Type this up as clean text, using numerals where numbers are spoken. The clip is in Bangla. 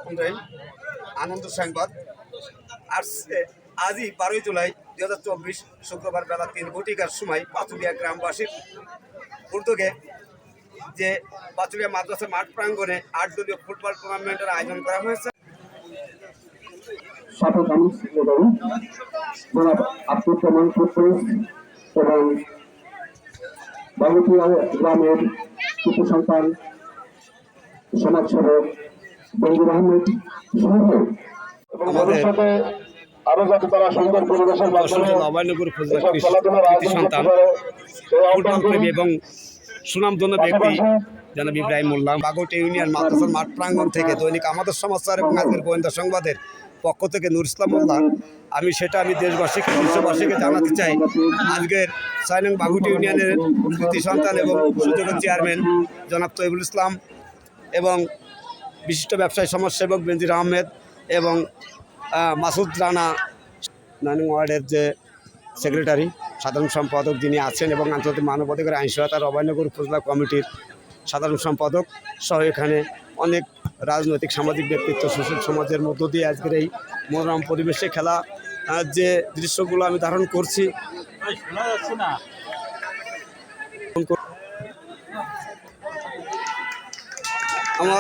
শুনলেন আনন্দ সংবাদ। আজই 12 জুলাই 2024 শুক্রবার বেলা 3 সময় পাচুলিয়া গ্রামবাসীর উদ্যোগে যে পাচুলিয়া মাদ্রাসা মাঠ প্রাঙ্গণে 8 দলীয় ফুটবল টুর্নামেন্টের আয়োজন করা হয়েছে। সাথে আমি জনাব আব্দুল রহমান ফুটবল এবং বাগুটিয়া গ্রামের কৃতি সন্তান সমাজসেবক বঙ্গুর আহমেদ সহ এবং ভবিষ্যতে আরো যাতে তারা সুন্দর পরিবেশের মাধ্যমে খেলাধুলার আয়োজন করতে পারে এবং সুনামধন্য ব্যক্তি জনাব ইব্রাহিম মোল্লা বাগুটিয়া ইউনিয়ন মাদ্রাসার মাঠ প্রাঙ্গণ থেকে দৈনিক আমাদের সমাচার এবং আজকের গোয়েন্দা সংবাদের পক্ষ থেকে নুর ইসলাম মোল্লা আমি দেশবাসীকে বিশ্ববাসীকে জানাতে চাই আজকের 6 নং বাগুটিয়া ইউনিয়নের কৃতি সন্তান এবং সুযোগ্য চেয়ারম্যান জনাব তৈবুল ইসলাম এবং বিশিষ্ট ব্যবসায়ী সমাজসেবক বেনজির আহমেদ এবং মাসুদ রানা 9 নং ওয়ার্ডের যে সেক্রেটারি সাধারণ সম্পাদক যিনি আছেন এবং আন্তর্জাতিক মানবাধিকার আইন সহায়তার অভয়নগর উপজেলা কমিটির সাধারণ সম্পাদক সহ এখানে অনেক রাজনৈতিক সামাজিক ব্যক্তিত্ব সুশীল সমাজের মধ্য দিয়ে আজকের এই মনোরম পরিবেশে খেলা যে দৃশ্যগুলো আমি ধারণ করছি আমার